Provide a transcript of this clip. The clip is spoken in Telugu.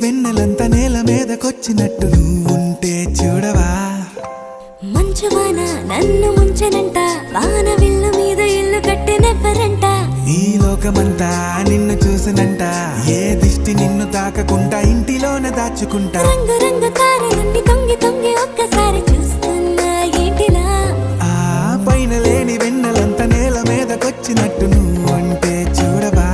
వెన్నెలంత నేల మీదకొచ్చినట్టు నువ్వుంటే చూడవా మంచువాన నన్ను ముంచెనంట వాన విల్లు మీద ఇల్లు కట్టెనెవ్వరంట ఈ లోకమంతా నిన్ను చూసినంట ఏ దిష్టి నిన్ను తాకకుండా ఇంటిలోనే దాచుకుంటా రంగు రంగు తారలన్నీ తొంగి తొంగి ఒక్కసారి చూస్తున్నా ఏంటిలా ఆ పైన లేని వెన్నెలంత నేల మీదకొచ్చినట్టు నువ్వుంటే చూడవా